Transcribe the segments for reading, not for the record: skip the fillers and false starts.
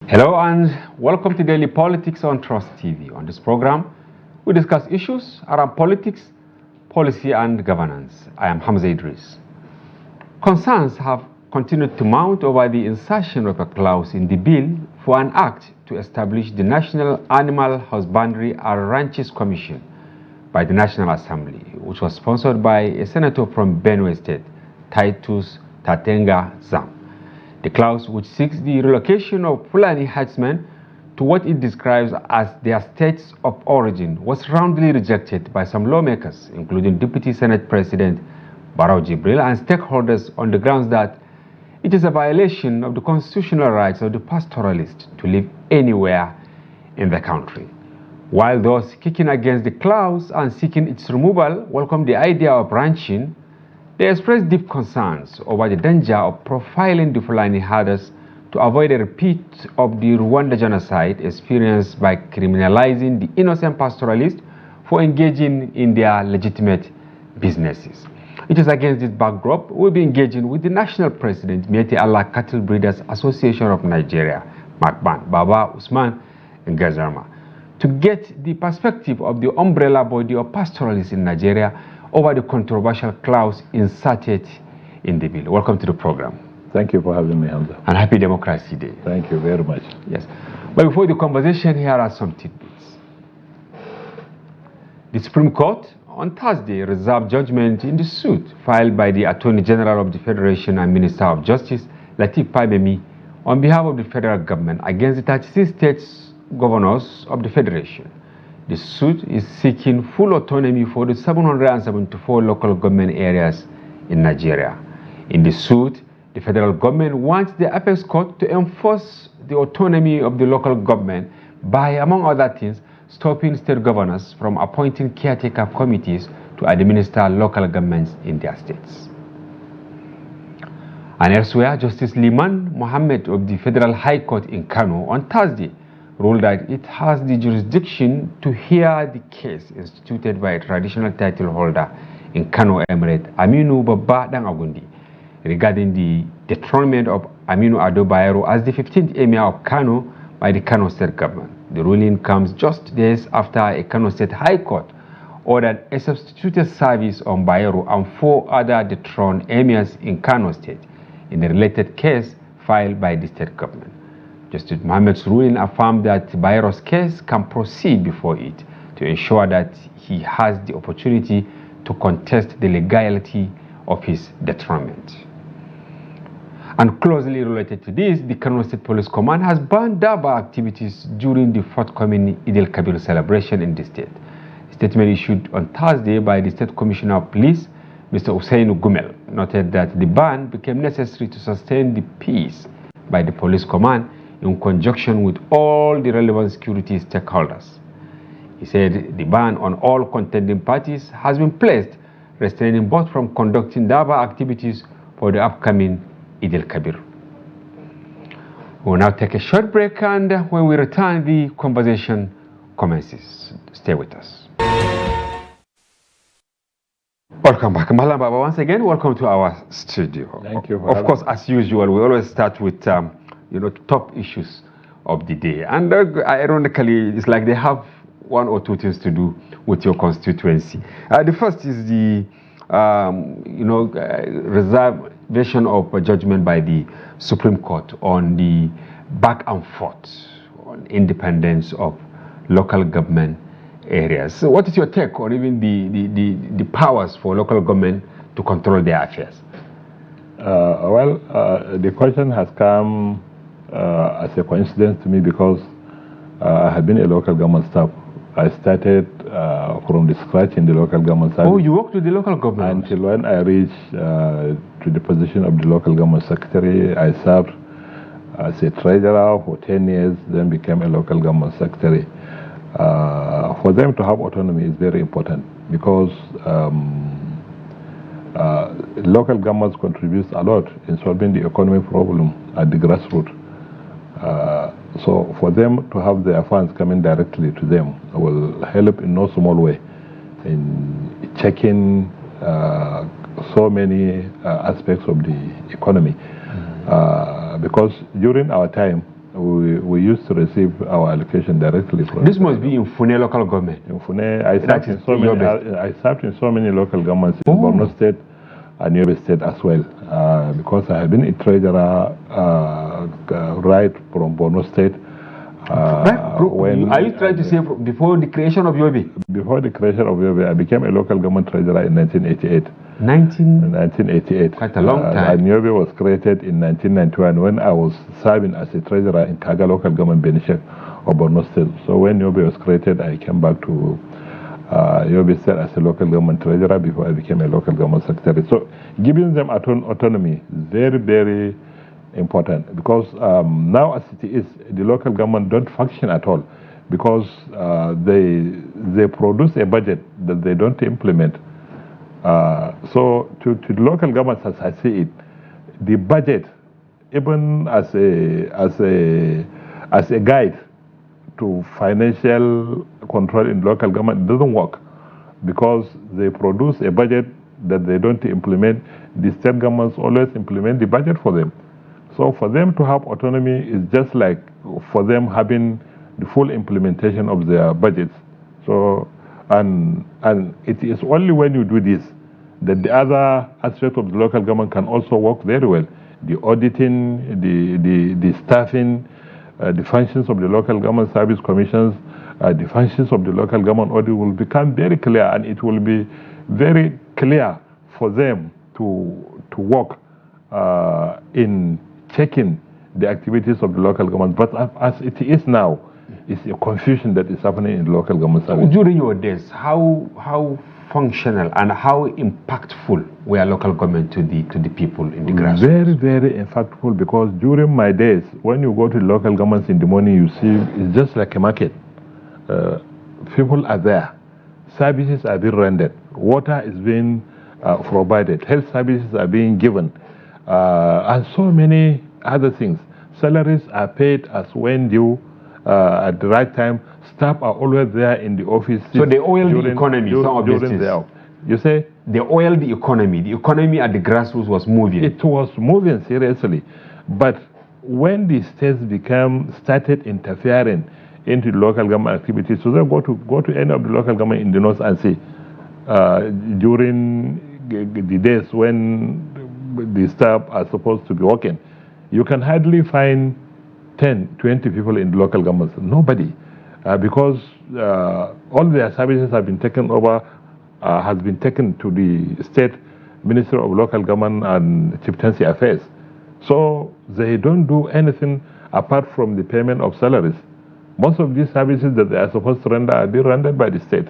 Hello and welcome to Daily Politics on Trust TV. On this program, we discuss issues around politics, policy and governance. I am Hamza Idris. Concerns have continued to mount over the insertion of a clause in the bill for an act to establish the National Animal Husbandry and Ranches Commission by the National Assembly, which was sponsored by a senator from Benue State, Titus Tatenga Zam. The clause, which seeks the relocation of Fulani herdsmen to what it describes as their states of origin, was roundly rejected by some lawmakers, including Deputy Senate President Barrow Jibril and stakeholders, on the grounds that it is a violation of the constitutional rights of the pastoralist to live anywhere in the country. While those kicking against the clause and seeking its removal welcome the idea of ranching, they expressed deep concerns over the danger of profiling the Fulani herders to avoid a repeat of the Rwanda genocide experienced by criminalizing the innocent pastoralists for engaging in their legitimate businesses. It is against this backdrop we'll be engaging with the national president, Miyetti Allah Cattle Breeders Association of Nigeria, MACBAN, Baba USMAN NGELZARMA, to get the perspective of the umbrella body of pastoralists in Nigeria over the controversial clause inserted in the bill. Welcome to the program. Thank you for having me, Hamza. And happy Democracy Day. Thank you very much. Yes. But before the conversation, here are some tidbits. The Supreme Court on Thursday reserved judgment in the suit filed by the Attorney General of the Federation and Minister of Justice, Lateef Fagbemi, on behalf of the federal government against the 36 states governors of the Federation. The suit is seeking full autonomy for the 774 local government areas in Nigeria. In the suit, the federal government wants the apex court to enforce the autonomy of the local government by, among other things, stopping state governors from appointing caretaker committees to administer local governments in their states. And elsewhere, Justice Liman Mohammed of the Federal High Court in Kano on Thursday ruled that it has the jurisdiction to hear the case instituted by a traditional title holder in Kano Emirate, Aminu Babba Dan Agundi, regarding the dethronement of Aminu Ado Bayero as the 15th Emir of Kano by the Kano State government. The ruling comes just days after a Kano State High Court ordered a substituted service on Bayero and 4 other dethroned emirs in Kano State in a related case filed by the state government. Justice Mohammed's ruling affirmed that Bayero's case can proceed before it to ensure that he has the opportunity to contest the legality of his dethronement. And closely related to this, the Kano State Police Command has banned Daba activities during the forthcoming Eid al-Kabir celebration in the state. A statement issued on Thursday by the State Commissioner of Police, Mr. Usainu Gumel, noted that the ban became necessary to sustain the peace by the Police Command in conjunction with all the relevant security stakeholders. He said the ban on all contending parties has been placed, restraining both from conducting Daba activities for the upcoming Eid al-Kabir. We will now take a short break, and when we return, the conversation commences. Stay with us. Welcome back. Malam Baba, once again, welcome to our studio. Thank you. Of course, as usual, we always start with top issues of the day. And ironically, it's like they have 1 or 2 things to do with your constituency. The first is the reservation of a judgment by the Supreme Court on the back and forth on independence of local government areas. So what is your take on even the powers for local government to control their affairs? The question has come as a coincidence to me because I have been a local government staff. I started from the scratch in the local government service. Oh, you worked with the local government? Until when I reached to the position of the local government secretary, I served as a treasurer for 10 years, then became a local government secretary. For them to have autonomy is very important because local governments contribute a lot in solving the economic problem at the grassroots. So for them to have their funds coming directly to them will help in no small way in checking so many aspects of the economy. Because during our time, we used to receive our allocation directly from. This must be in Fune local government. In Fune, I served in so many local governments in Borno State and Yobe State as well, because I have been a treasurer right from Borno State. Are you trying to say before the creation of Yobe? Before the creation of Yobe, I became a local government treasurer in 1988. 1988. Quite a long time. And Yobe was created in 1991 when I was serving as a treasurer in Kaga local government Benishek of Borno State. So when Yobe was created, I came back to Yobe State as a local government treasurer before I became a local government secretary. So giving them autonomy is very, very important, because now as it is, the local government don't function at all, because they produce a budget that they don't implement. So to the local governments, as I see it, the budget, even as a guide to financial control in local government, doesn't work, because they produce a budget that they don't implement. The state governments always implement the budget for them. So for them to have autonomy is just like for them having the full implementation of their budgets. So and it is only when you do this that the other aspect of the local government can also work very well. The auditing, the staffing, the functions of the local government service commissions, the functions of the local government audit will become very clear, and it will be very clear for them to work in checking the activities of the local government. But as it is now, it's a confusion that is happening in the local government service. During your days, how functional and how impactful were local government to the people in the grassroots? Very, very impactful, because during my days, when you go to the local governments in the morning, you see it's just like a market. People are there. Services are being rendered. Water is being provided. Health services are being given. And so many other things. Salaries are paid as when due, at the right time. Staff are always there in the office. So they oil the economy. You say? They oil the economy. The economy at the grassroots was moving. It was moving seriously. But when the states started interfering into the local government activities, so they go to any of the local government in the north and see, during the days when the staff are supposed to be working, you can hardly find 10, 20 people in the local governments. Nobody. Because all their services have been taken over, has been taken to the state Ministry of Local Government and Chieftaincy Affairs. So they don't do anything apart from the payment of salaries. Most of these services that they are supposed to render are being rendered by the state.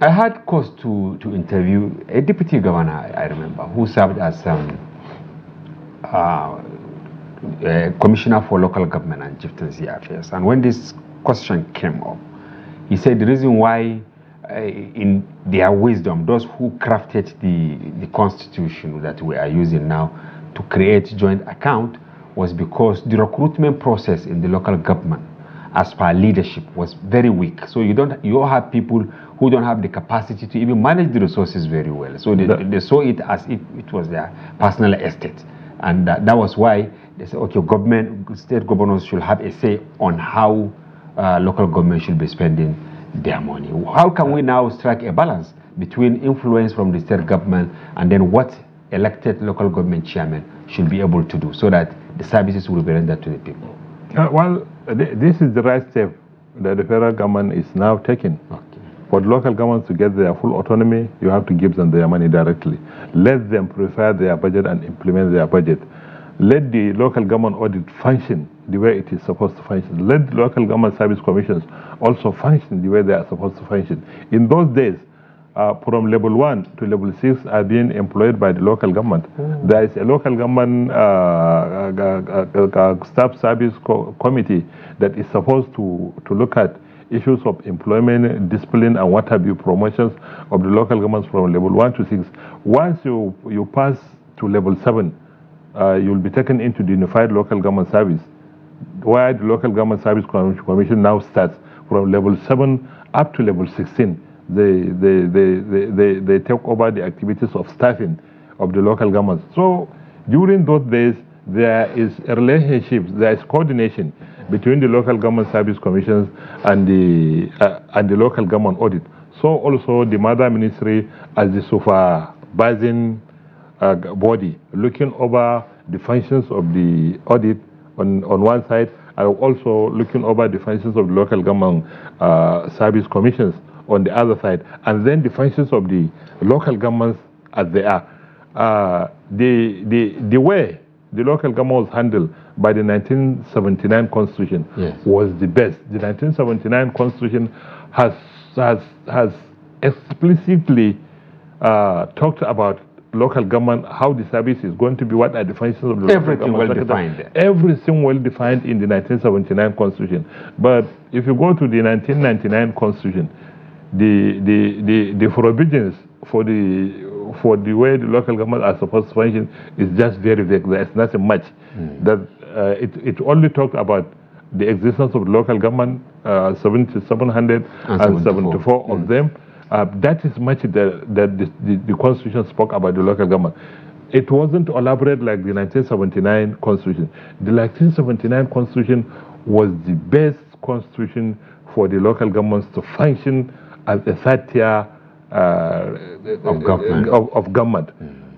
I had cause to interview a deputy governor, I remember, who served as commissioner for local government and chieftaincy affairs. And when this question came up, he said the reason why, in their wisdom, those who crafted the constitution that we are using now to create joint account was because the recruitment process in the local government, as per leadership, was very weak. So you have people who don't have the capacity to even manage the resources very well. So they saw it as if it was their personal estate. And that was why they said, okay, state governors should have a say on how local government should be spending their money. How can we now strike a balance between influence from the state government and then what elected local government chairman should be able to do so that the services will be rendered to the people? Well, this is the right step that the federal government is now taking. Okay. For the local governments to get their full autonomy, you have to give them their money directly. Let them prepare their budget and implement their budget. Let the local government audit function the way it is supposed to function. Let the local government service commissions also function the way they are supposed to function. In those days, from level 1 to level 6 are being employed by the local government. There is a local government staff service committee that is supposed to look at issues of employment, discipline, and what have you, promotions of the local governments from level 1 to 6. Once you pass to level 7, you'll be taken into the unified local government service, where the local government service commission now starts from level 7 up to level 16. They take over the activities of staffing of the local governments. So during those days, there is a relationship, there is coordination between the local government service commissions and the local government audit. So also the mother ministry as the supervising body, looking over the functions of the audit on one side, and also looking over the functions of the local government service commissions on the other side, and then the functions of the local governments as they are. The way the local government was handled by the 1979 Constitution was the best. The 1979 Constitution has explicitly talked about local government, how the service is going to be, what are the functions of the local government. Well defined. Everything well defined in the 1979 Constitution. But if you go to the 1999 Constitution, the provisions for the way the local government are supposed to function is just very vague. There is nothing much. That it only talks about the existence of local government, 774 of them. That is much that the Constitution spoke about the local government. It wasn't elaborate like the 1979 Constitution. The 1979 Constitution was the best Constitution for the local governments to function as a third tier of government.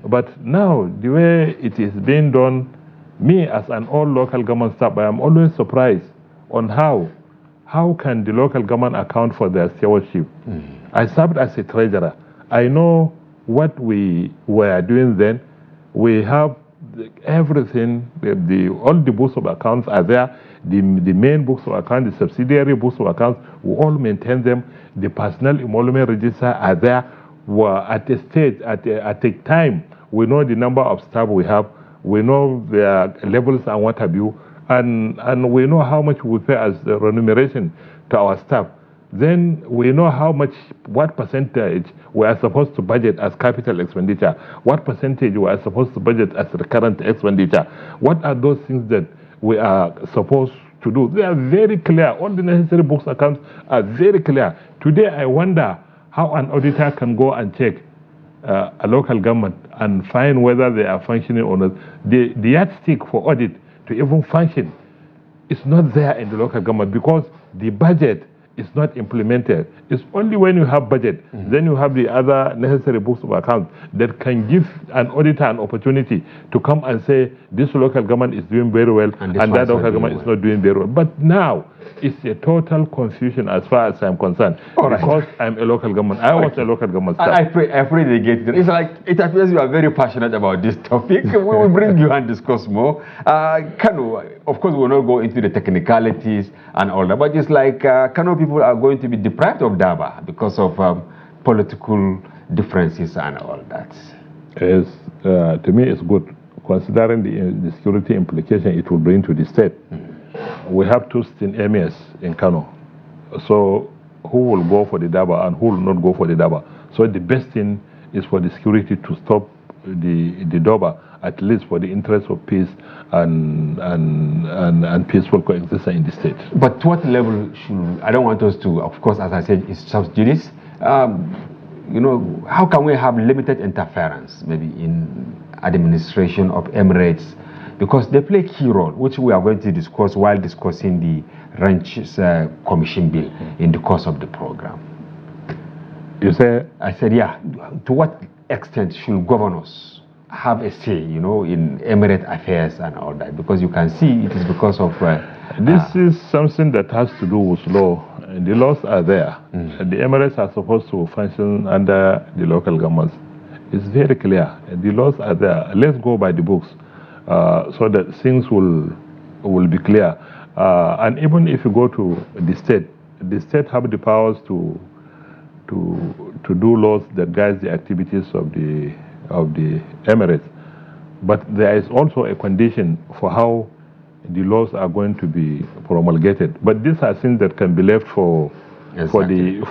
But now, the way it is being done, me as an old local government staff, I am always surprised on how can the local government account for their stewardship. I served as a treasurer. I know what we were doing then. We have everything, all the books of accounts are there. The main books of accounts, the subsidiary books of accounts, we all maintain them. The personal emolument register are there. We're at a stage, at a time, we know the number of staff we have, we know their levels and what have you, and we know how much we pay as remuneration to our staff. Then we know what percentage we are supposed to budget as capital expenditure, what percentage we are supposed to budget as recurrent expenditure. What are those things that we are supposed to do? They are very clear. All the necessary books accounts are very clear. Today I wonder how an auditor can go and check a local government and find whether they are functioning or not. The yardstick for audit to even function is not there in the local government because the budget is not implemented. It's only when you have budget, then you have the other necessary books of accounts that can give an auditor an opportunity to come and say this local government is doing very well and that local government is not doing very well. But now it's a total confusion as far as I'm concerned. Because I'm a local government. I was a local government staff. I pray they get it. It's like it appears you are very passionate about this topic. We will bring you and discuss more. Kano, of course, we will not go into the technicalities and all that, but it's like Kano people are going to be deprived of Daba because of political differences and all that. Yes, to me it's good, considering the security implication it will bring to the state. We have two sitting emirs in Kano. So who will go for the Daba and who will not go for the Daba? So the best thing is for the security to stop the Daba, at least for the interest of peace and peaceful coexistence in the state. But to what level should, I don't want us to, of course, as I said, it's sub judice. You know, how can we have limited interference maybe in administration of emirates? Because they play a key role, which we are going to discuss while discussing the Ranches Commission Bill in the course of the program. You say? I said, yeah. To what extent should governors have a say, you know, in emirate affairs and all that? Because you can see it is because of... this is something that has to do with law. The laws are there. The emirates are supposed to function under the local governments. It's very clear. The laws are there. Let's go by the books. So that things will be clear. And even if you go to the state have the powers to do laws that guide the activities of the emirates. But there is also a condition for how the laws are going to be promulgated. But these are things that can be left for the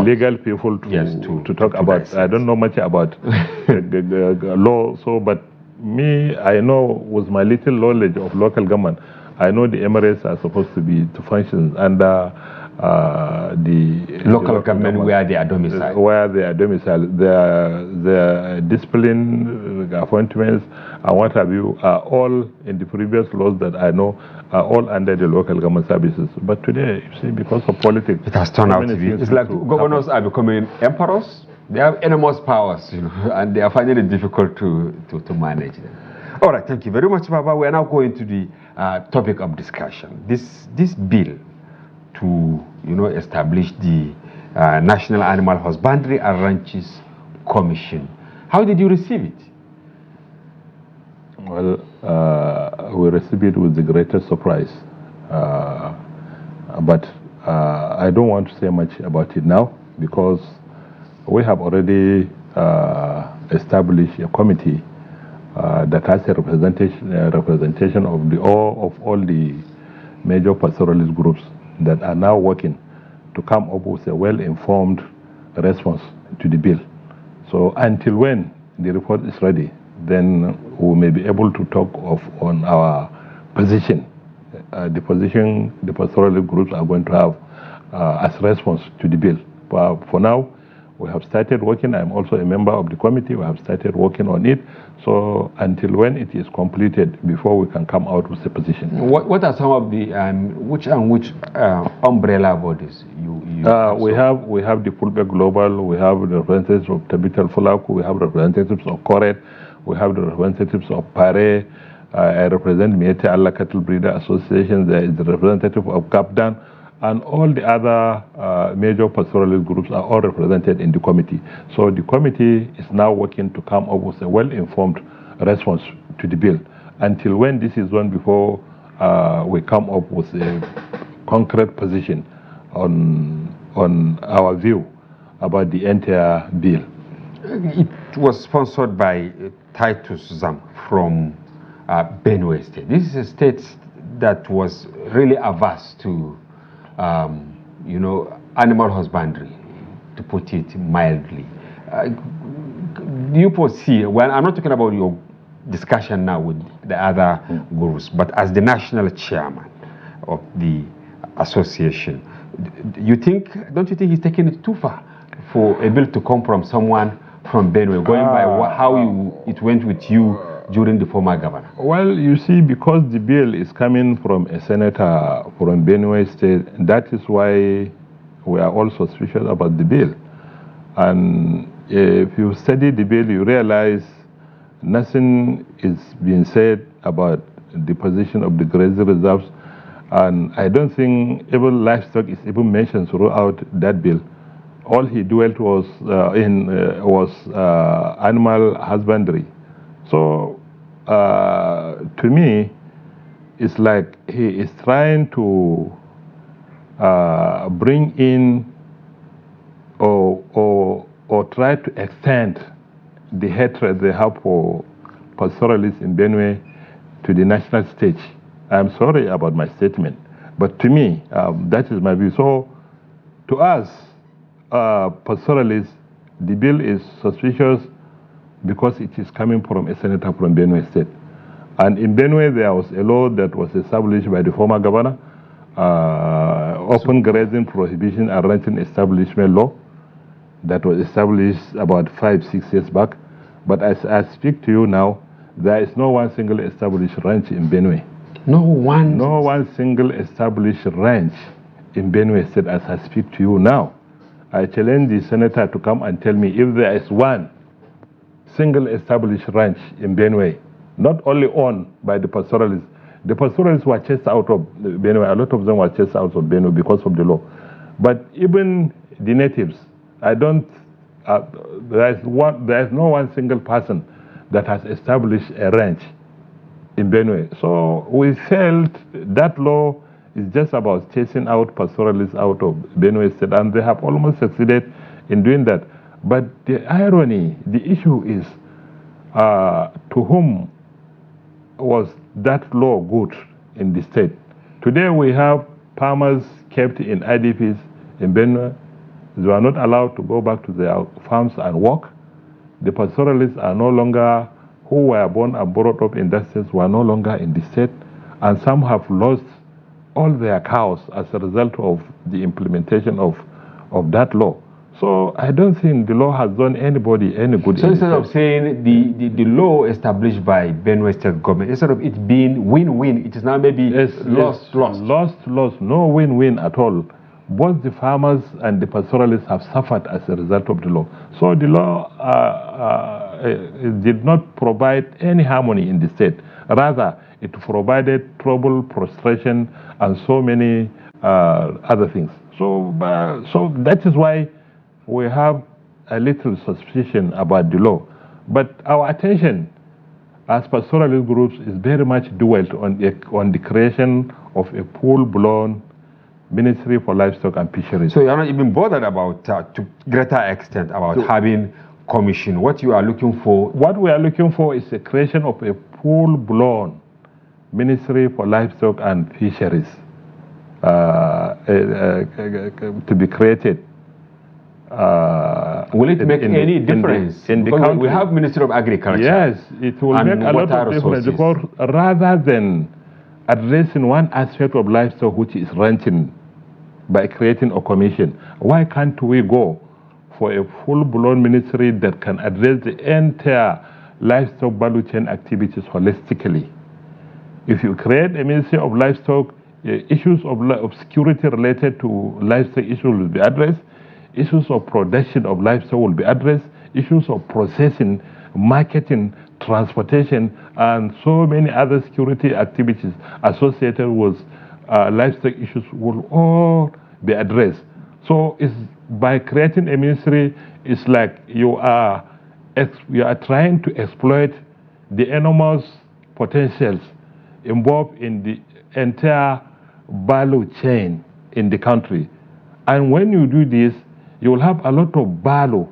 legal people to talk about. I don't know much about the law, but me, I know with my little knowledge of local government, I know the emirates are supposed to function under the local government where they are domiciled. Where they are domiciled. Their discipline appointments and what have you are all in the previous laws that I know are all under the local government services. But today, you see, because of politics, it has turned out to be. It's like governors are becoming emperors. They have enormous powers, and they are finding it difficult to manage them. All right, thank you very much, Baba. We are now going to the topic of discussion. This bill to establish the National Animal Husbandry and Ranches Commission. How did you receive it? Well, we received it with the greatest surprise, but I don't want to say much about it now because we have already established a committee that has a representation of all the major pastoralist groups that are now working to come up with a well-informed response to the bill. So until when the report is ready, then we may be able to talk on our position, the position the pastoralist groups are going to have as response to the bill. But for now, we have started working. I'm also a member of the committee. We have started working on it. So until when it is completed, before we can come out with a position. What are some of the which umbrella bodies we have the Fulbeck Global. We have the representatives of Tabital Fulaku. We have representatives of Koret. We have the representatives of Pare. I represent Miyetti Allah Cattle Breeder Association. There is the representative of Kapdan. And all the other major pastoralist groups are all represented in the committee. So the committee is now working to come up with a well-informed response to the bill. Until when this is done, before we come up with a concrete position on our view about the entire bill. It was sponsored by Titus Zam from Benue State. This is a state that was really averse to animal husbandry, to put it mildly. Do you foresee, well, I'm not talking about your discussion now with the other gurus, but as the national chairman of the association, don't you think he's taking it too far for a bill to come from someone from Benue, going by how it went with you during the former governor? Well, you see, because the bill is coming from a senator from Benue State, that is why we are all suspicious about the bill. And if you study the bill, you realize nothing is being said about the position of the grazing reserves. And I don't think even livestock is even mentioned throughout that bill. All he dwelt was animal husbandry. So to me, it's like he is trying to bring in or try to extend the hatred they have for pastoralists in Benue to the national stage. I'm sorry about my statement, but to me, that is my view. So to us, pastoralists, the bill is suspicious because it is coming from a senator from Benue State. And in Benue, there was a law that was established by the former governor, open grazing prohibition and ranching establishment law, that was established about 5-6 years back. But as I speak to you now, there is no one single established ranch in Benue. No one single established ranch in Benue State as I speak to you now. I challenge the senator to come and tell me if there is one single established ranch in Benue, not only owned by the pastoralists. The pastoralists were chased out of Benue. A lot of them were chased out of Benue because of the law. But even the natives, there is no one single person that has established a ranch in Benue. So we felt that law is just about chasing out pastoralists out of Benue State, and they have almost succeeded in doing that. But the irony, the issue is, to whom was that law good in the state? Today we have farmers kept in IDPs in Benue. They are not allowed to go back to their farms and work. The pastoralists are no longer, who were born and brought up in that state, were no longer in the state. And some have lost all their cows as a result of the implementation of that law. So I don't think the law has done anybody any good. So instead of saying the law established by Benue State government, instead of it being win-win, it is now maybe lost. No win-win at all. Both the farmers and the pastoralists have suffered as a result of the law. So the law did not provide any harmony in the state. Rather, it provided trouble, frustration, and so many other things. So that is why we have a little suspicion about the law. But our attention as pastoralist groups is very much dwelt on the creation of a full-blown Ministry for Livestock and Fisheries. So you are not even bothered about, to greater extent, about having commission. What you are looking for? What we are looking for is the creation of a full-blown Ministry for Livestock and Fisheries to be created. Will it make any difference? In the country? We have Ministry of Agriculture. Yes, it will make a lot of difference, because rather than addressing one aspect of livestock, which is ranching, by creating a commission, why can't we go for a full-blown ministry that can address the entire livestock value chain activities holistically? If you create a Ministry of Livestock, issues of security related to livestock issues will be addressed, issues of production of livestock will be addressed, issues of processing, marketing, transportation, and so many other security activities associated with livestock issues will all be addressed. So it's by creating a ministry, it's like you are trying to exploit the enormous potentials involved in the entire value chain in the country. And when you do this, you will have a lot of value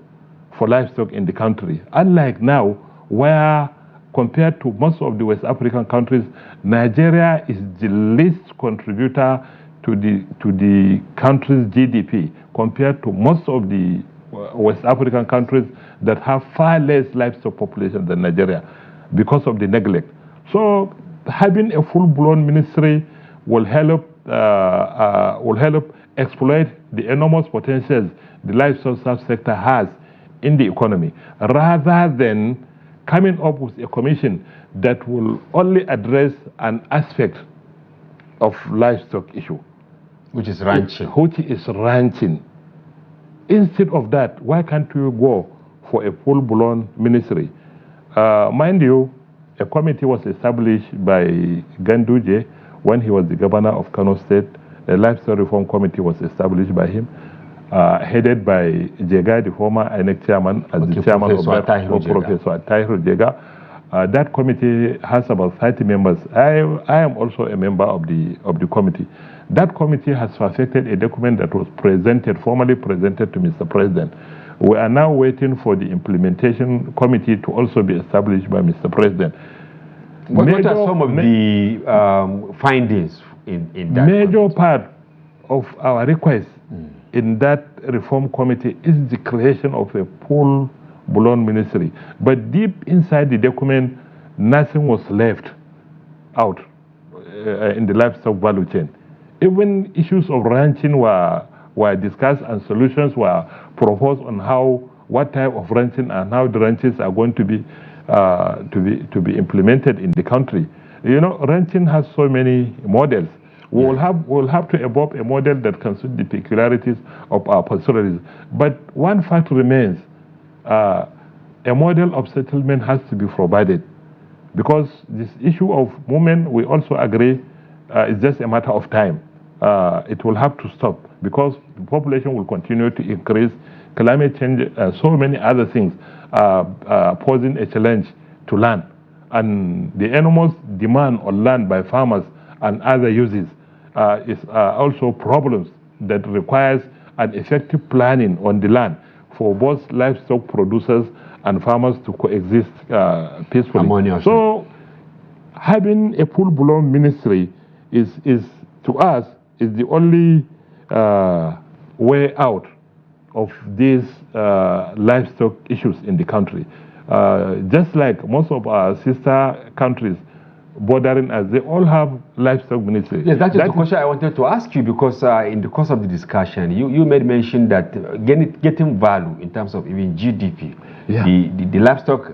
for livestock in the country. Unlike now, where compared to most of the West African countries, Nigeria is the least contributor to the country's GDP compared to most of the West African countries that have far less livestock population than Nigeria because of the neglect. So having a full-blown ministry will help exploit the enormous potentials the livestock subsector has in the economy, rather than coming up with a commission that will only address an aspect of livestock issue, which is ranching. Instead of that, why can't we go for a full-blown ministry? Mind you, a committee was established by Ganduje when he was the governor of Kano State. A livestock reform committee was established by him, headed by Jega, the former INEC chairman, as the chairman of that, Professor Tahiru Jega. That committee has about 30 members. I am also a member of the committee. That committee has perfected a document that was formally presented to Mr. President. We are now waiting for the implementation committee to also be established by Mr. President. What are some of the findings in that? Major part of our request in that reform committee is the creation of a full-blown ministry. But deep inside the document, nothing was left out in the livestock value chain. Even issues of ranching were discussed, and solutions were proposed on what type of ranching and how the ranches are going to be implemented in the country. You know, ranching has so many models. We'll have to evolve a model that can suit the peculiarities of our pastoralism. But one fact remains: a model of settlement has to be provided, because this issue of movement, we also agree, is just a matter of time. It will have to stop, because the population will continue to increase, climate change, so many other things posing a challenge to land, and the enormous demand on land by farmers and other uses is also problems that requires an effective planning on the land for both livestock producers and farmers to coexist peacefully. Harmoniously. So having a full-blown ministry is to us is the only way out of these livestock issues in the country. Just like most of our sister countries, bordering us, they all have livestock ministry. Yes, that is the question I wanted to ask you, because in the course of the discussion, you made mention that getting value in terms of even GDP, the livestock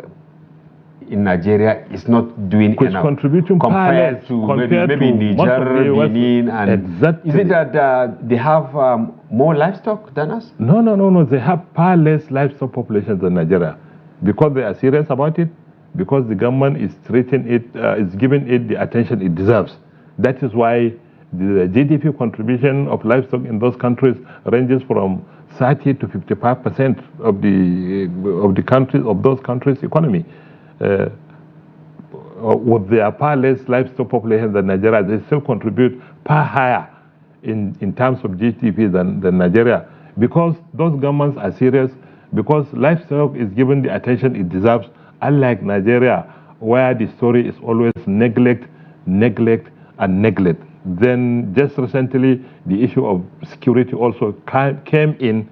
in Nigeria is not doing enough contributing compared to maybe Niger, Benin, and exactly. Is it that they have more livestock than us? No. They have far less livestock population than Nigeria, because they are serious about it, because the government is treating it, is giving it the attention it deserves. That is why the GDP contribution of livestock in those countries ranges from 30 to 55% of those countries' economy. With their far less livestock population than Nigeria, they still contribute far higher in terms of GDP than Nigeria, because those governments are serious, because livestock is given the attention it deserves, unlike Nigeria, where the story is always neglect. Then just recently, the issue of security also came in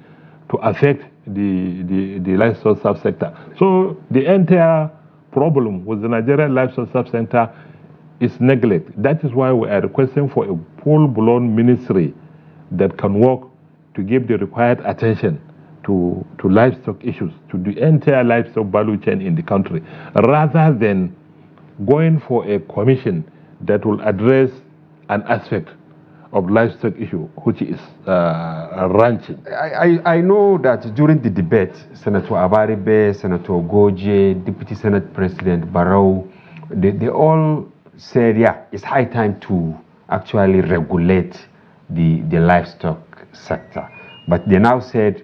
to affect the livestock subsector. So the entire problem with the Nigerian livestock subsector is neglect. That is why we are requesting for a full-blown ministry that can work to give the required attention to livestock issues, to the entire livestock value chain in the country, rather than going for a commission that will address an aspect of livestock issue, which is ranching. I know that during the debate, Senator Abaribe, Senator Goje, Deputy Senate President Barrow, they all said, it's high time to actually regulate the livestock sector. But they now said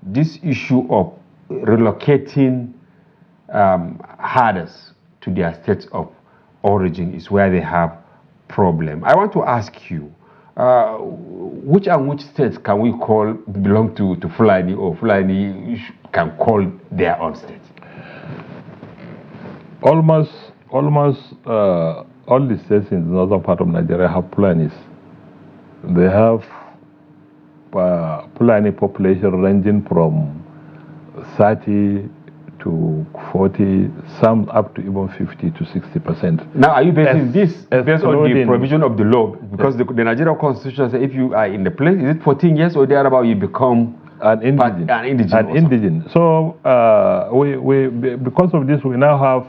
this issue of relocating herders to their states of origin is where they have problem. I want to ask you, which states can we call belong to Fulani, or Fulani can call their own state? Almost all the states in the northern part of Nigeria have Fulanis. They have Fulani population ranging from 30 to 40, some up to even 50 to 60%. Now, are you basing this based on the provision of the law? Because the Nigerian Constitution says if you are in the place, is it 14 years or thereabout, you become an indigene. So because of this, we now have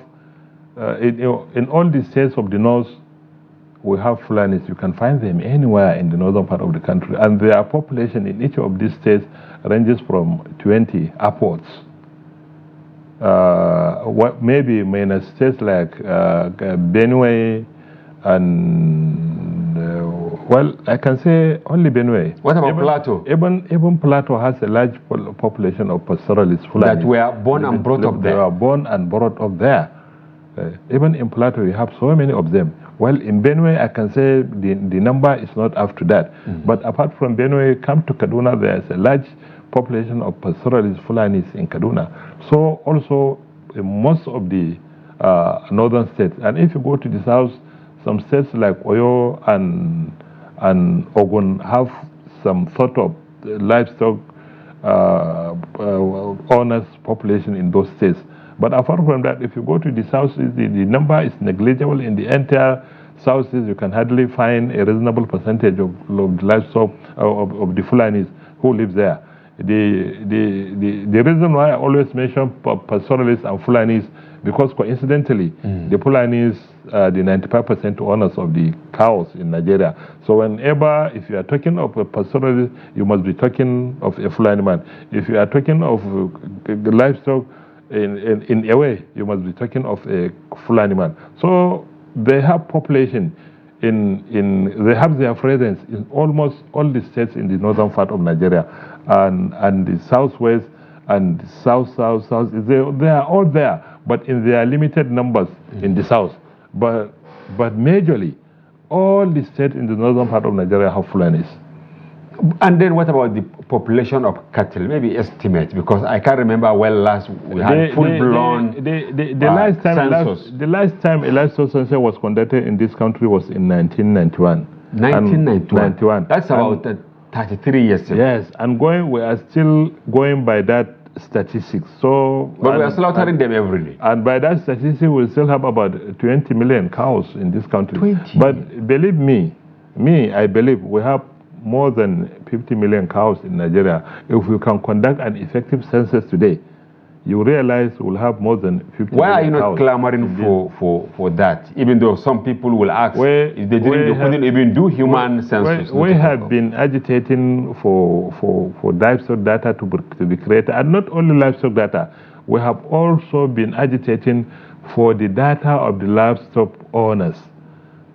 in all the states of the north, we have Fulanis. You can find them anywhere in the northern part of the country, and their population in each of these states ranges from 20 upwards. Maybe minus states like Benue and I can say only Benue. What about Plateau? Even Plateau has a large population of pastoralists Fulani that were born and brought up there. They were born and brought up there. Even in Plateau, you have so many of them. Well, in Benue, I can say the number is not up to that. But apart from Benue, come to Kaduna, there's a large population of pastoralist Fulanis in Kaduna. So also in most of the northern states. And if you go to the south, some states like Oyo and Ogun have some sort of livestock owners population in those states. But apart from that, if you go to the south, the number is negligible. In the entire south, you can hardly find a reasonable percentage of livestock of the Fulanis who live there. The reason why I always mention pastoralists and Fulanis, because coincidentally, the Fulanis are the 95% owners of the cows in Nigeria. So whenever, if you are talking of a pastoralist, you must be talking of a Fulani man. If you are talking of the livestock, in a way, you must be talking of a Fulani man. So they have population they have their presence in almost all the states in the northern part of Nigeria, and the southwest and the south. They are all there, but in their limited numbers in the south. But majorly, all the states in the northern part of Nigeria have Fulanis. And then what about the population of cattle? Maybe estimate, because I can't remember last we had full-blown census. The last time a livestock census was conducted in this country was in 1991. 1991. That's about 33 years ago. Yes, and we are still going by that statistics. So, but we are slaughtering them every day. And by that statistic, we still have about 20 million cows in this country. 20 But believe me, I believe we have more than 50 million cows in Nigeria. If we can conduct an effective census today, you realize we'll have more than 50 Why million are you not clamoring for that? Even though some people will ask, if they couldn't even do human census. We have been agitating for livestock data to be created, and not only livestock data. We have also been agitating for the data of the livestock owners.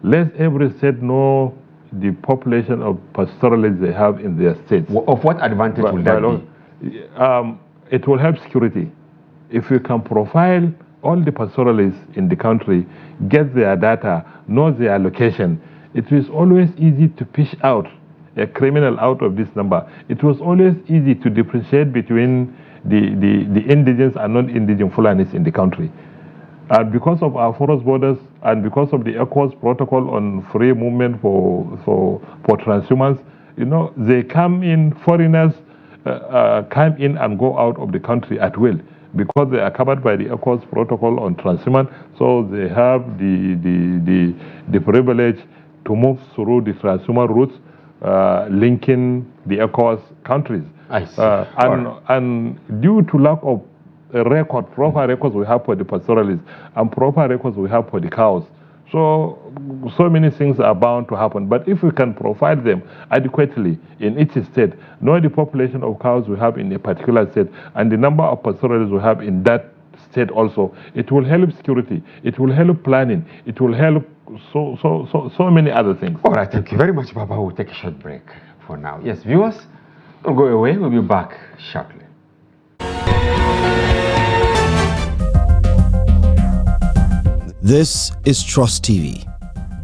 Let every state know the population of pastoralists they have in their states. Of what advantage will that be? It will help security. If we can profile all the pastoralists in the country, get their data, know their location, it is always easy to fish out a criminal out of this number. It was always easy to differentiate between the indigenous and non-indigenous Fulanis in the country. And because of our forest borders and because of the ECOWAS protocol on free movement for transhumans, they come in, foreigners come in and go out of the country at will because they are covered by the ECOWAS protocol on transhumance, so they have the privilege to move through the transhuman routes linking the ECOWAS countries. I see. And due to lack of proper records we have for the pastoralists and proper records we have for the cows, so many things are bound to happen. But if we can profile them adequately in each state, know the population of cows we have in a particular state and the number of pastoralists we have in that state also, it will help security, it will help planning, it will help so many other things. All right, thank you very much, Baba. We'll take a short break for now. Yes, viewers, don't go away. We'll be back shortly. This is Trust TV,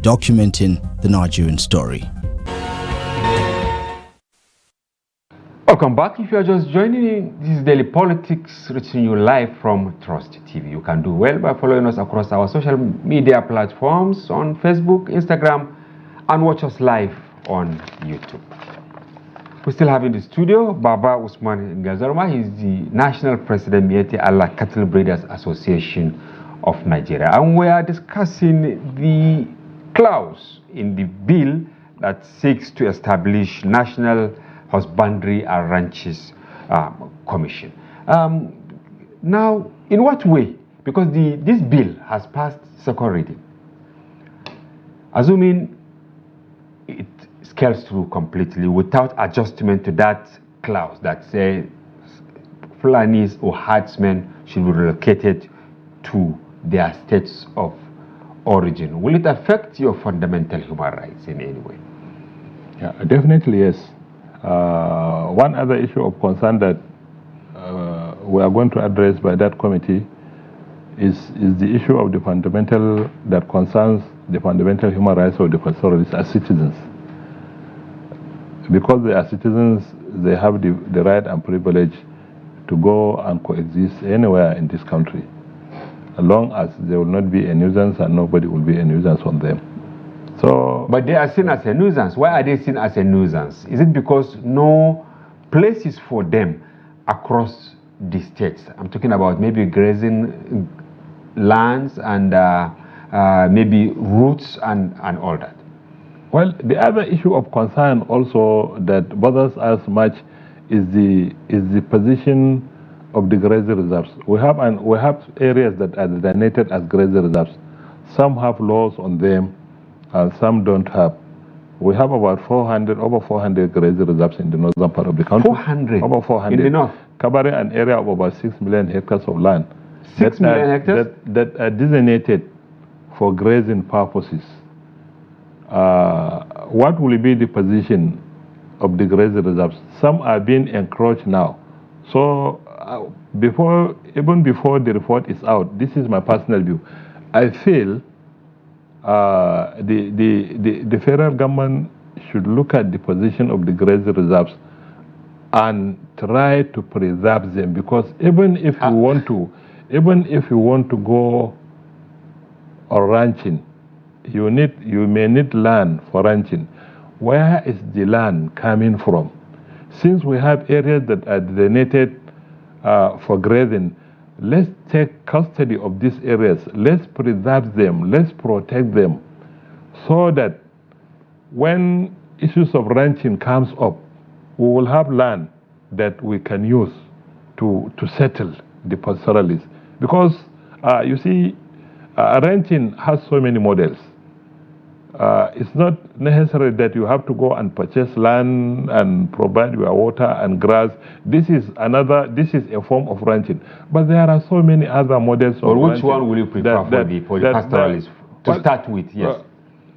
documenting the Nigerian story. Welcome back. If you are just joining in, this is Daily Politics reaching you live from Trust TV. You can do well by following us across our social media platforms on Facebook, Instagram, and watch us live on YouTube. We still have in the studio Baba USMAN NGELZARMA. He's the National President, Miyetti Allah Cattle Breeders Association of Nigeria. And we are discussing the clause in the bill that seeks to establish National Husbandry and Ranches Commission. Now, in what way? Because this bill has passed second reading. Assuming it scales through completely without adjustment to that clause that says Fulanis or herdsmen should be relocated to their states of origin, will it affect your fundamental human rights in any way? Yeah, definitely yes. One other issue of concern that we are going to address by that committee is the issue of the fundamental that concerns the fundamental human rights of the pastoralists as citizens. Because they are citizens, they have the right and privilege to go and coexist anywhere in this country, as long as there will not be a nuisance and nobody will be a nuisance on them. So, but they are seen as a nuisance. Why are they seen as a nuisance? Is it because no places for them across the states? I'm talking about maybe grazing lands and maybe routes and all that. Well, the other issue of concern also that bothers us much is the position of the grazing reserves. We have areas that are designated as grazing reserves. Some have laws on them, and some don't have. We have about over 400 grazing reserves in the northern part of the country. 400? Over 400. In the north? Covering an area of about 6 million hectares of land. 6 million hectares? That are designated for grazing purposes. What will be the position of the grazing reserves? Some are being encroached now. So even before the report is out, this is my personal view, I feel the federal government should look at the position of the grazing reserves and try to preserve them, because even if you want to go on ranching, you may need land for ranching. Where is the land coming from? Since we have areas that are designated for grazing. Let's take custody of these areas. Let's preserve them. Let's protect them, so that when issues of ranching comes up, we will have land that we can use to settle the pastoralists. Because you see, ranching has so many models. It's not necessary that you have to go and purchase land and provide your water and grass. This is a form of ranching. But there are so many other models of ranching. Which one will you prefer for the pastoralists to start with? Yes.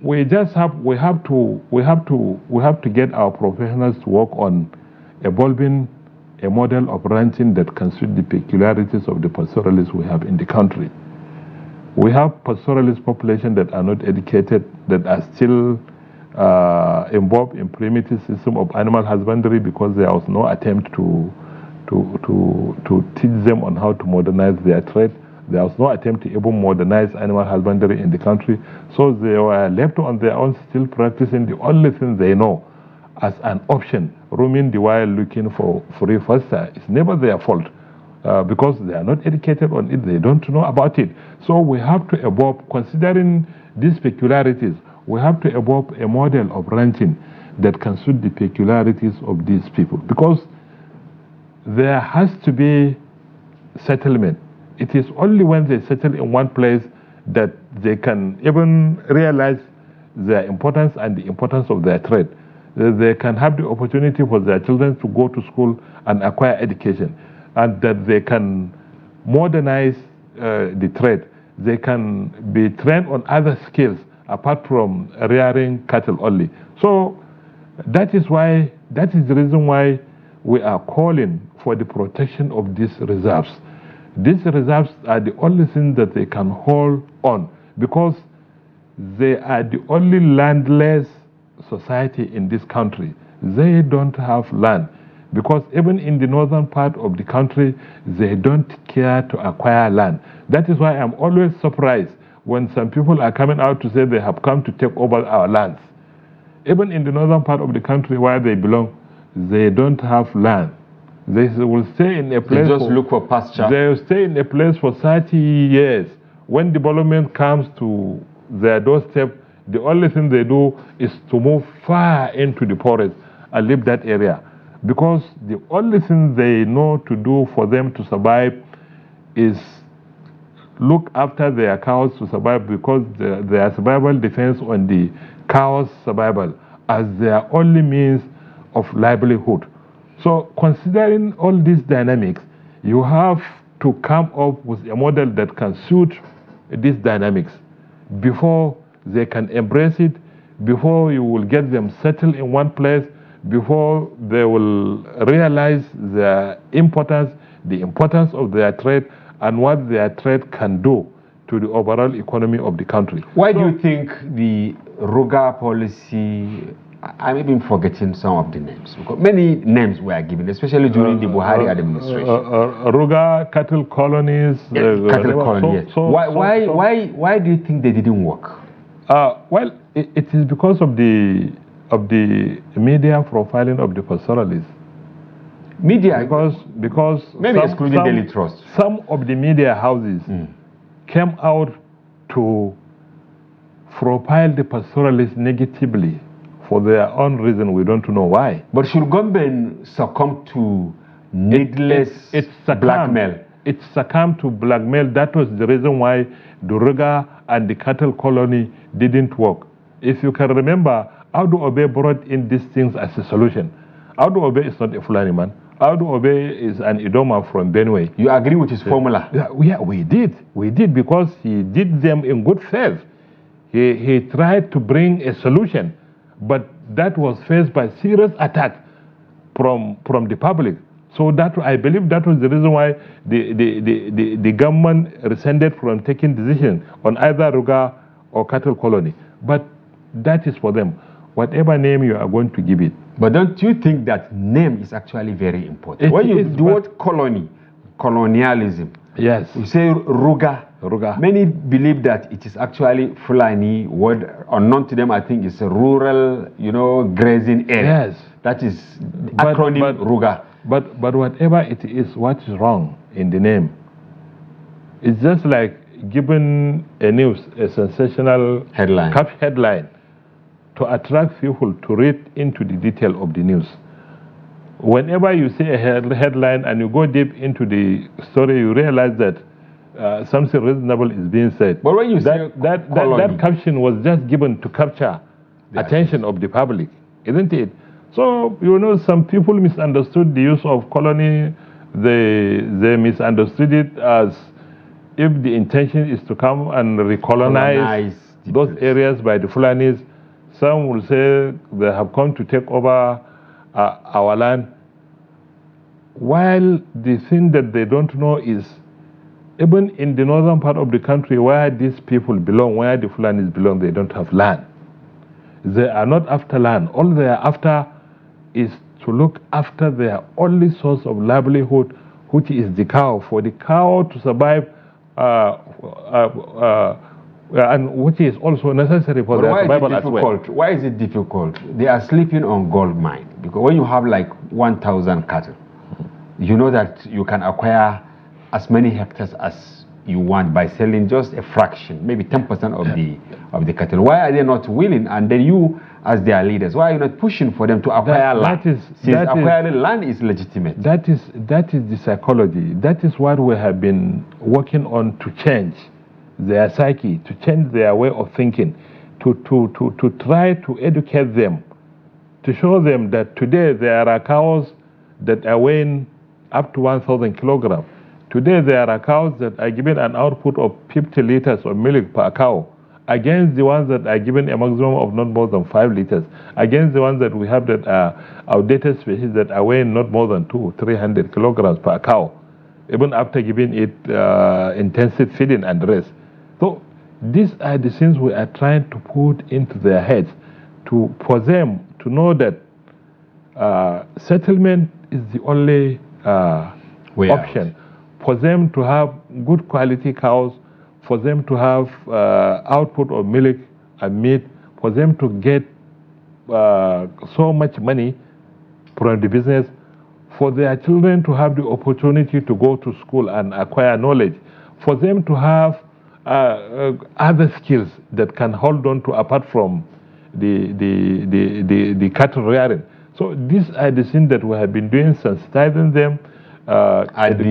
We have to get our professionals to work on evolving a model of ranching that can suit the peculiarities of the pastoralists we have in the country. We have pastoralist population that are not educated, that are still involved in primitive system of animal husbandry, because there was no attempt to teach them on how to modernize their trade. There was no attempt to even modernize animal husbandry in the country. So they were left on their own, still practicing the only thing they know as an option, roaming the wild looking for free pasture. It's never their fault. Because they are not educated on it, they don't know about it. So we have to evolve, considering these peculiarities, we have to evolve a model of ranching that can suit the peculiarities of these people. Because there has to be settlement. It is only when they settle in one place that they can even realize their importance and the importance of their trade. They can have the opportunity for their children to go to school and acquire education, and that they can modernize the trade. They can be trained on other skills apart from rearing cattle only. So that is the reason why we are calling for the protection of these reserves. These reserves are the only thing that they can hold on, because they are the only landless society in this country. They don't have land. Because even in the northern part of the country, they don't care to acquire land. That is why I'm always surprised when some people are coming out to say they have come to take over our lands. Even in the northern part of the country where they belong, they don't have land. They will stay in a place. They just look for pasture. They will stay in a place for 30 years. When development comes to their doorstep, the only thing they do is to move far into the forest and leave that area. Because the only thing they know to do for them to survive is look after their cows to survive, because their survival depends on the cows' survival as their only means of livelihood. So considering all these dynamics, you have to come up with a model that can suit these dynamics before they can embrace it, before you will get them settled in one place, before they will realize the importance of their trade and what their trade can do to the overall economy of the country. Why do you think the Ruga policy, I'm even forgetting some of the names, because many names were given, especially during the Buhari administration. Ruga, cattle colonies. Cattle colonies. Why do you think they didn't work? Well, it is because of the media profiling of the pastoralists. Media? Because maybe excluding Daily Trust. Some of the media houses came out to profile the pastoralists negatively for their own reason. We don't know why. But should government succumb to needless blackmail? It succumbed to blackmail. That was the reason why the Ruga and the cattle colony didn't work. If you can remember, Audu Obe brought in these things as a solution. Audu Obe is not a Fulani man. Audu Obe is an Idoma from Benue. You agree with his formula? Yeah, we did. We did, because he did them in good faith. He tried to bring a solution, but that was faced by serious attack from the public. So that, I believe, that was the reason why the government rescinded from taking decision on either Ruga or cattle colony. But that is for them. Whatever name you are going to give it. But don't you think that name is actually very important? When you do word colony, colonialism, yes, you say Ruga. Many believe that it is actually Fulani word, unknown to them. I think it's a rural, grazing area. Yes, that is acronym Ruga. But whatever it is, what is wrong in the name? It's just like giving a news a sensational headline to attract people to read into the detail of the news. Whenever you see a headline and you go deep into the story, you realize that something reasonable is being said. But when you say that caption was just given to capture the attention of the public, isn't it? So, you know, some people misunderstood the use of colony. They misunderstood it as if the intention is to come and recolonize those areas by the Fulanis. Some will say they have come to take over our land. While the thing that they don't know is, even in the northern part of the country where these people belong, where the Fulanis belong, they don't have land. They are not after land. All they are after is to look after their only source of livelihood, which is the cow. For the cow to survive, and which is also necessary for their survival as well. Why is it difficult? They are sleeping on gold mine. Because when you have like 1,000 cattle, you know that you can acquire as many hectares as you want by selling just a fraction, maybe 10% of the cattle. Why are they not willing? And then you, as their leaders, why are you not pushing for them to acquire land? Acquiring land is legitimate. That is the psychology. That is what we have been working on to change their psyche, to change their way of thinking, to try to educate them, to show them that today there are cows that are weighing up to 1,000 kilograms. Today there are cows that are given an output of 50 liters of milk per cow, against the ones that are given a maximum of not more than 5 liters, against the ones that we have that are outdated species that are weighing not more than 200-300 kilograms per cow, even after giving it intensive feeding and rest. So these are the things we are trying to put into their heads, for them to know that settlement is the only option. For them to have good quality cows, for them to have output of milk and meat, for them to get so much money from the business, for their children to have the opportunity to go to school and acquire knowledge, for them to have other skills that can hold on to apart from the cattle rearing. So these are the things that we have been doing, sensitizing them, at the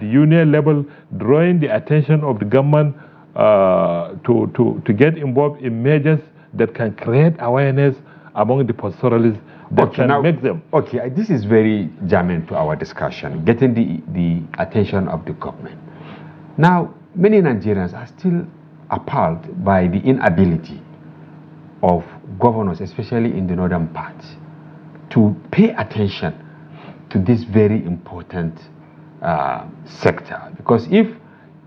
union level, drawing the attention of the government to get involved in measures that can create awareness among the pastoralists that can make them. Okay, this is very germane to our discussion, getting the attention of the government. Now, many Nigerians are still appalled by the inability of governors, especially in the northern part, to pay attention to this very important sector. Because if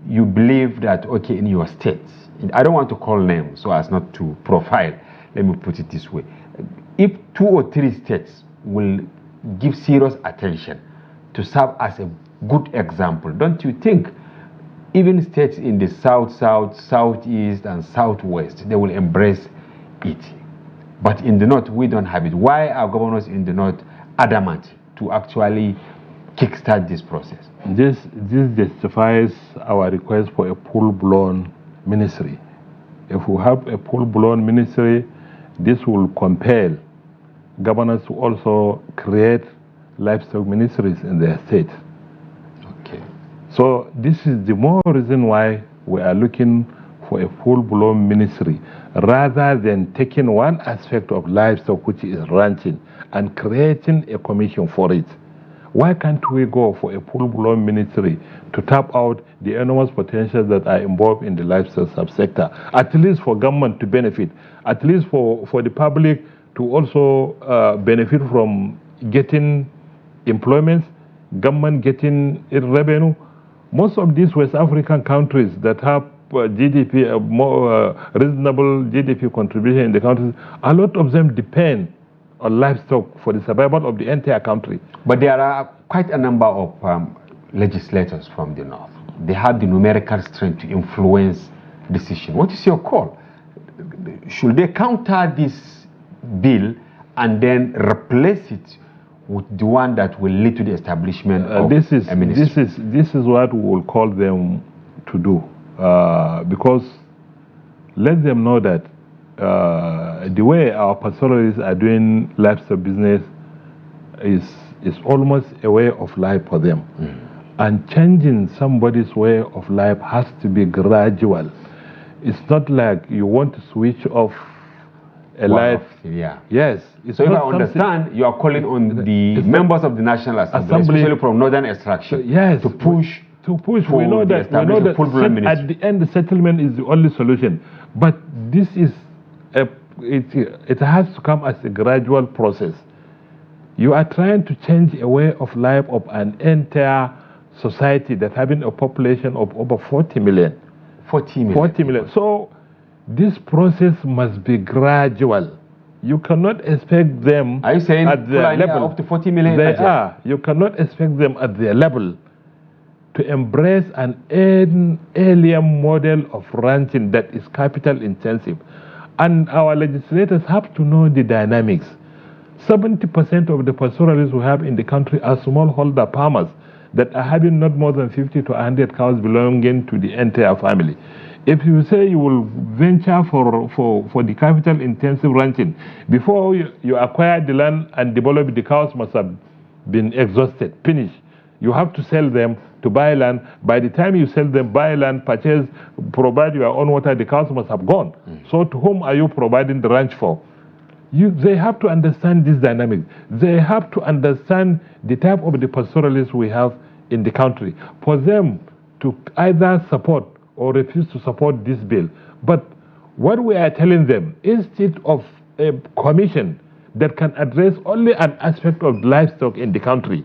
you believe that, okay, in your state, I don't want to call names so as not to profile, let me put it this way. If 2 or 3 states will give serious attention to serve as a good example, don't you think even states in the south, southeast, and southwest, they will embrace it? But in the north, we don't have it. Why are governors in the north adamant to actually kickstart this process? This justifies our request for a full-blown ministry. If we have a full-blown ministry, this will compel governors to also create livestock ministries in their state. Okay. So this is the more reason why we are looking for a full-blown ministry, rather than taking one aspect of livestock, which is ranching, and creating a commission for it. Why can't we go for a full-blown ministry to tap out the enormous potentials that are involved in the livestock subsector, at least for government to benefit, at least for the public to also benefit from getting employment, government getting revenue. Most of these West African countries that have GDP, more reasonable GDP contribution in the countries, a lot of them depend on livestock for the survival of the entire country. But there are quite a number of legislators from the north. They have the numerical strength to influence decision. What is your call? Should they counter this bill and then replace it the one that will lead to the establishment of this is a ministry? This is what we will call them to do, because let them know that the way our pastoralists are doing livestock business is almost a way of life for them. And changing somebody's way of life has to be gradual. It's not like you want to switch off a light. Yeah. Yes. So if I understand, you are calling on the members of the National Assembly, especially from northern extraction, yes, to push. We know that at the end the settlement is the only solution. But this is it has to come as a gradual process. You are trying to change a way of life of an entire society that having a population of over 40 million. 40 million. 40 million. So this process must be gradual. You cannot expect them Are you saying at their level up to 40 million? They are. You cannot expect them at their level to embrace an alien model of ranching that is capital intensive. And our legislators have to know the dynamics. 70% of the pastoralists we have in the country are smallholder farmers that are having not more than 50 to 100 cows belonging to the entire family. If you say you will venture for the capital intensive ranching, before you acquire the land and develop, the cows must have been exhausted, finished. You have to sell them to buy land. By the time you sell them, buy land, purchase, provide your own water, the cows must have gone. So to whom are you providing the ranch for? They have to understand this dynamic. They have to understand the type of the pastoralists we have in the country. For them to either support or refuse to support this bill. But what we are telling them, instead of a commission that can address only an aspect of livestock in the country,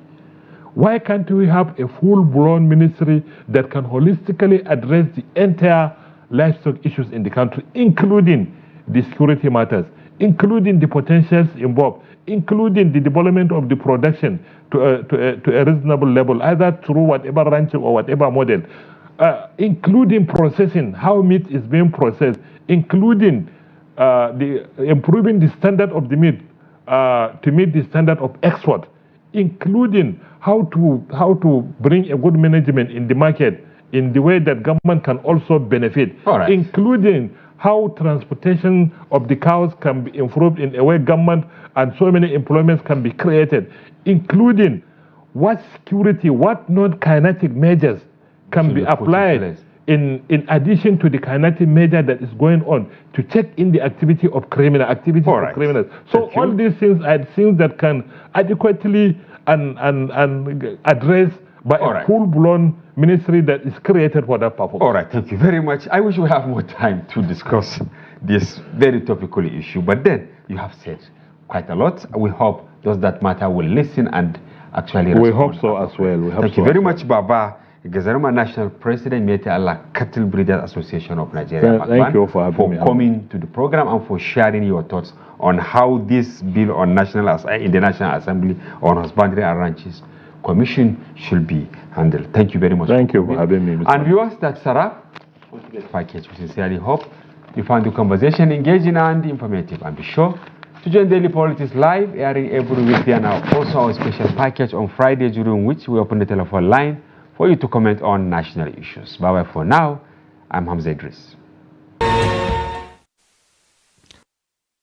why can't we have a full-blown ministry that can holistically address the entire livestock issues in the country, including the security matters, including the potentials involved, including the development of the production to a reasonable level, either through whatever ranching or whatever model, including processing, how meat is being processed, including improving the standard of the meat to meet the standard of export, including how to bring a good management in the market in the way that government can also benefit, including how transportation of the cows can be improved in a way government and so many employments can be created, including what security, what non-kinetic measures can be applied in addition to the kinetic measure that is going on to check in the activity of criminals. So all these things are things that can adequately and address by a full-blown ministry that is created for that purpose. All right, thank you very much. I wish we have more time to discuss this very topical issue, but then you have said quite a lot. We hope those that matter will listen and actually respond. We hope so as well. Thank you very much, Baba Ngezarma, National President, Miyetti Allah Cattle Breeders Association of Nigeria. Thank you for having me. Coming to the program and for sharing your thoughts on how this bill on in the National Assembly on Husbandry and Ranches Commission should be handled. Thank you very much. Thank you for having me. And viewers, that's Sarah on today's package. We sincerely hope you found the conversation engaging and informative. And be sure to join Daily Politics Live, airing every weekday, and also our special package on Friday, during which we open the telephone line for you to comment on national issues. Bye-bye for now. I'm Hamza Idris.